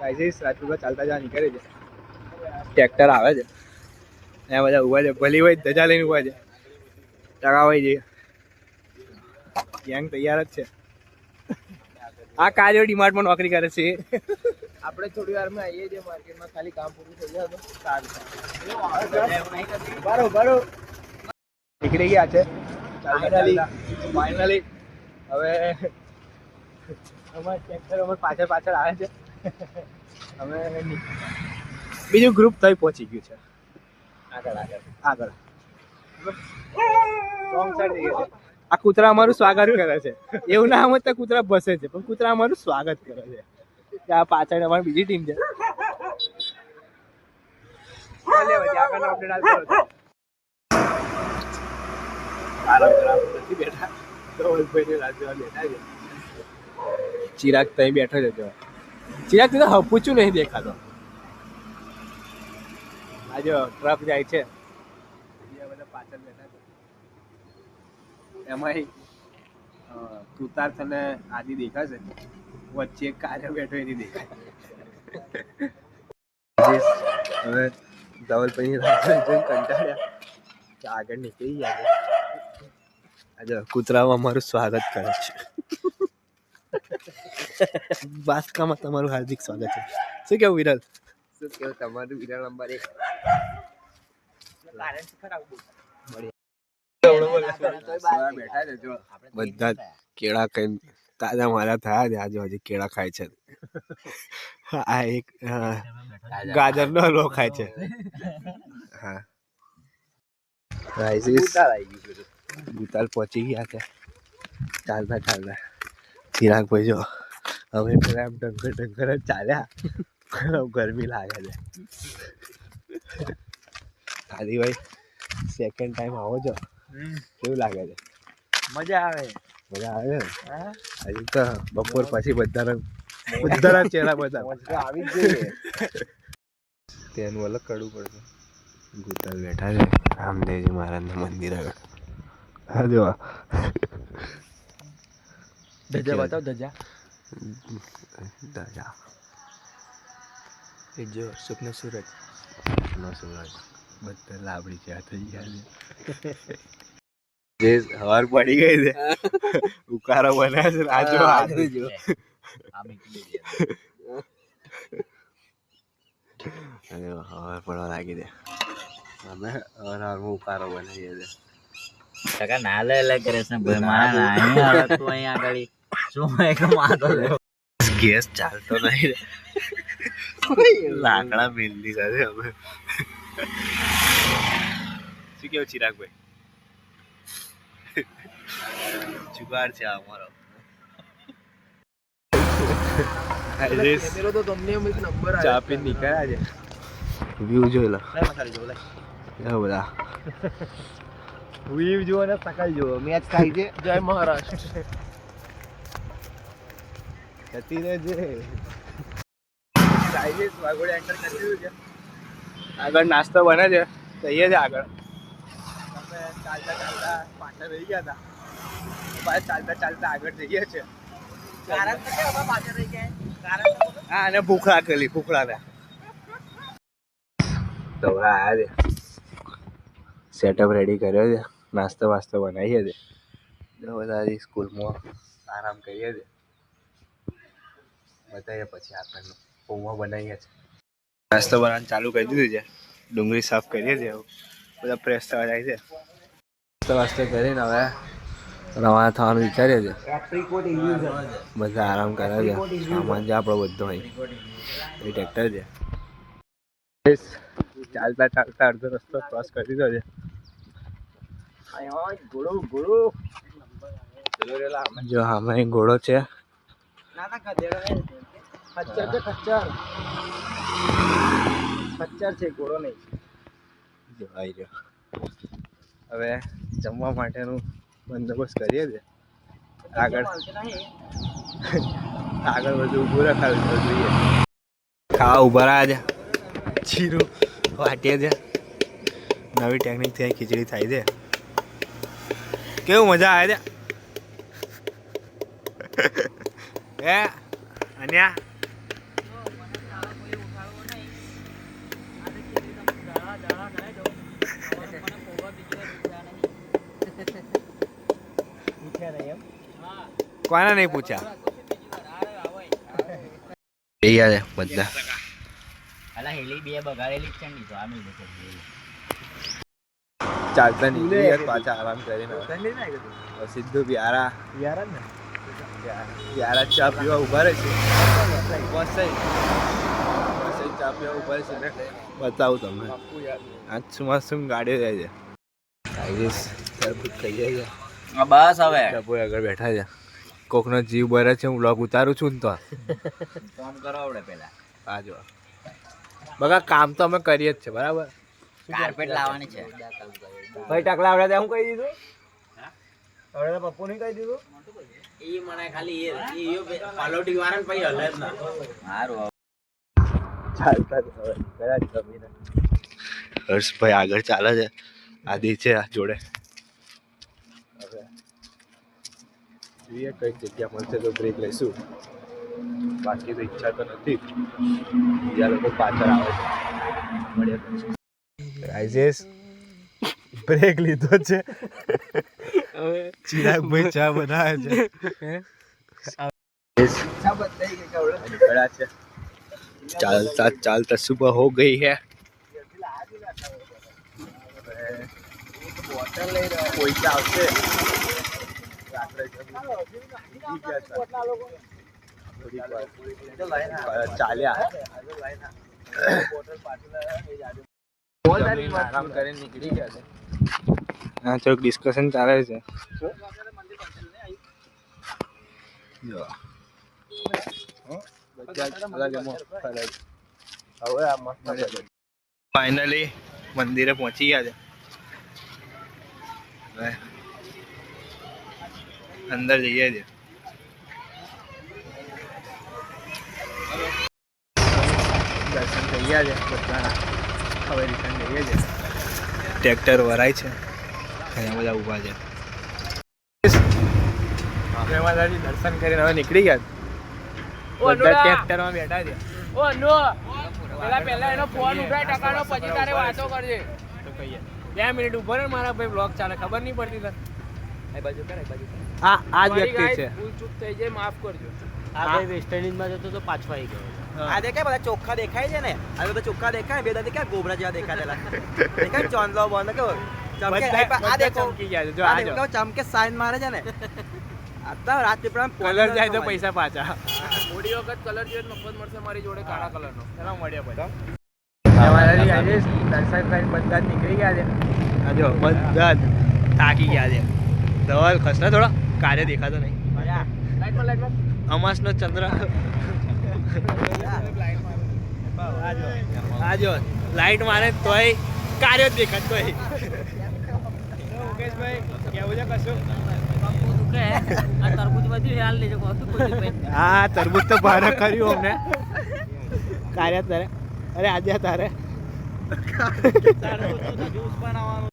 Guys રાજપુરમાં ચાલતા જવા નીકળે છે. ટ્રેક્ટર આવે છે. અહીંયા બધા ઉભા છે. ભલી ભાઈ ધજા લઈને ઉભા છે. ટકાભાઈ છે. ગેંગ તૈયાર જ છે. આ કાર્યો ડીમાર્ટમાં નોકરી કરે છે. આપણે થોડી વારમાં આવીએ છીએ માર્કેટમાં. ખાલી કામ પૂરું થઈ જાય તો બરોબર નીકળી ગયા છે. ફાઇનલી હવે અમારે ટ્રેક્ટર પાછળ આવે છે. અમે બીજું ગ્રુપ થઈ પહોંચી ગયું છે. આગળ રોંગ સાઈડ થઈ ગયું છે. આ કૂતરા અમારું સ્વાગત કરે છે. એવું ના સમજતા કૂતરા બસે છે, પણ કૂતરા અમારું સ્વાગત કરે છે. ત્યાં પાછળ અમારી બીજી ટીમ છે. ચિરાગ ત્યાં બેઠો છે. ચિરાગ તો હપુચું નહીં દેખાતો. આજે ટ્રક જાય છે. પાછળ બેઠા છે. એમાં તુતાર તને આદિ દેખાશે. વચ્ચે એક કાર્ય બેઠો એની દેખાય. હવે ધવલ પછી કંટાળ્યા આગળ નીકળી ગયા. આજે કૂતરામાં અમારું સ્વાગત કરે છે. બાસ્કામાં તમારું હાર્દિક સ્વાગત છે. શું કેવું વિરલ? શું કેવું તમારું વિરલ નંબર 1? બધા કેળા કઈ તાજા મારા થયા છે. આજે હજી કેળા ખાય છે. આ એક ગાજરનો હલવો ખાય છે. હા ગુતાલ પહોંચી ગયા છે. ચાલતા ચિરાગ ભાઈ જો હવે પેલા એમ ડંગર જ ચાલ્યા. ગરમી લાગે છે. આદિભાઈ સેકન્ડ ટાઈમ આવો છો, કેવું લાગે છે? મજા આવે છે. હજી તો બપોર પછી બધાના ચહેરા બધા આવી જ જોઈએ. તેનું અલગ કરવું પડશે. ગુતાલ બેઠા છે રામદેવજી મહારાજના મંદિર આગળ. હા જો ધજા બતાવ. ધજા એ જો સુખનો સૂરજ બધા લાબડી ચા થઈ ગયા છે. જે હવાર પડી ગઈ છે. ઉકારો બને છે. રાજો હવાર પડવા લાગી દે. અમે હવારમાં ઉકારો બનાવીએ છીએ. ટકા ના લે કરે છે ભાઈ. મારા નાની તું અહીંયા આગળ શું એક માતો લે. ગેસ ચાલતો નહીં. લાકડા મેલની સાથે અમે શું કેવું ચિરાગભાઈ? જુગાડ છે અમારો. ચા પીને નીકળ્યા છે. વ્યૂ જોઈ લો બધા. વ્યૂ જુઓ ને સકાલ જુઓ. મેચ થાય છે. જય મહારાષ્ટ્ર. આગળ નાસ્તો બને છે. જઈએ છે આગળ. ચાલતા પાછળ રહી ગયા હતા. ચાલતા આગળ જઈએ છે. હા અને ભૂખ રાખેલી. ભૂખડા તો આયા છે. સેટઅપ રેડી કર્યો છે. નાસ્તો વાસ્તો બનાવીએ છે. બધા સ્કૂલમાં આરામ કરીએ છે. બતાવીએ પછી આપણને પૌવા બનાવીએ છીએ. નાસ્તો બનાવવાનું ચાલુ કરી દીધું છે. ડુંગળી સાફ કરીએ છીએ. બધા ફ્રેશ થવા જાય છે. નાસ્તો કરીને હવે રવાના થવાનું વિચારીએ છીએ. બધા આરામ કરે છે. સામાન છે આપણો બધો અહીં. એ ટ્રેક્ટર છે. ચાલતા અડધો રસ્તો ક્રોસ કરી દીધો છે. જો આમાં ઘોડો છે. ખચ્ચર છે, ઘોડો નહીં. જો આવી રહ્યો. હવે જમવા માટેનું બંદોબસ્ત કરીએ છીએ. આગળ બધું ઊભું રખાવ્યું જોઈએ. ખાવા ઉભા રહ્યા છે. જીરું વાટીએ છે. નવી ટેકનિકથી ખીચડી થાય છે. કેવું મજા આવે છે? અન્યા કોને નહીં પૂછ્યા એ યાર બધા અલા હેલી બે બગાડેલી જ છે ને તો આમ ચાલતા નીકળી પાછા આરામ કરીને સીધું વ્યારા વ્યારા ચા પીવા ઉભા રહે છે ચા પીવા ઉભા રહે છે ને બતાવું તમને આજ સુમ ગાડીઓ જાય છે તરબૂચ ખાઈ જાય છે બસ હવે ડબ્બો આગળ બેઠા છે કોકનો જીવ બરે છે હું બ્લોગ ઉતારું છું ને તો ફોન કરો આવડે પેલા આ જો બગા કામ તો અમે કરીએ જ છે બરાબર કાર્પેટ લાવવાની છે ભાઈ ટકલા આવડે હું કહી દીધું આવડે પપ્પુ નહીં કહી દીધું ઈ મને ખાલી પાલોટી વાળા પછી હલે જ ના સારું ચાલતા હર્ષભાઈ આગળ ચાલે છે આદિ છે આ જોડે હવે જોઈએ કઈ જગ્યા મળશે તો બ્રેક લઈશું બાકી તો ઈચ્છા તો નથી બીજા લોકો પાછળ આવે છે રાઇઝેસ બ્રેક લીધો છે ચિરાગભાઈ ચા બનાવે છે ચાલતા चालता सुबह हो गई है આરામ કરીને નીકળી ગયા છે હા થોડુંક ડિસ્કશન ચાલે છે ફાઇનલી મંદિરે પહોંચી ગયા છે અંદર જઈએ છે દર્શન થઈ ગયા છે બધાના હવે રિટર્ન જઈએ છે ટ્રેક્ટર વરાય છે ઘણા બધા ઊભા છે દર્શન કરીને હવે નીકળી ગયા બધા ટ્રેક્ટરમાં બેઠા છે પેલા એનો ફોન ઉઠાય ટકાનો પછી તારે વાતો કરજે તો કહીએ 2 મિનિટ ઉભો રહે મારા ભાઈ બ્લોગ ચાલે ખબર નહીં પડતી તને આ જ વ્યક્તિ છે ભૂલ ચૂક થઈ જાય માફ કરજો આ ભાઈ વેસ્ટ ઇન્ડિઝમાં જતો તો પાછો આવી ગયો આ દેખાય બધા ચોખ્ખા દેખાય છે ને આ બધા ચોખ્ખા દેખાય બે દાદી ક્યાં ગોબરા જેવા દેખાયેલા દેખાય ચોંદલો બંધ કેવો ચમકે આ દેખો ચમકી ગયા છે જો આ આ જો દેખો ચમકે સાઈન મારે છે ને આ તો રાત પીપળામાં કલર જાય તો પૈસા પાછા થોડી વખત કલર જોઈએ તો મફત મળશે મારી જોડે કાળા કલરનો ચલો મળીએ પછી દર્શન કરીને બધા જ નીકળી ગયા છે આ જો બધા જ થાકી ગયા છે ધવલ ખસને થોડા કાર્ય દેખાતો નહીં અમાસનો ચંદ્ર આ જો લાઈટ મારે તોય કાર્ય જ દેખાત તોય મુકેશભાઈ કેવું છે કશું તરબૂચ બધું હાલ લેજો હા તરબૂચ તો ભારે કર્યું અમને કાર્ય તારે અરે આજે તારે જ્યુસ બનાવવાનું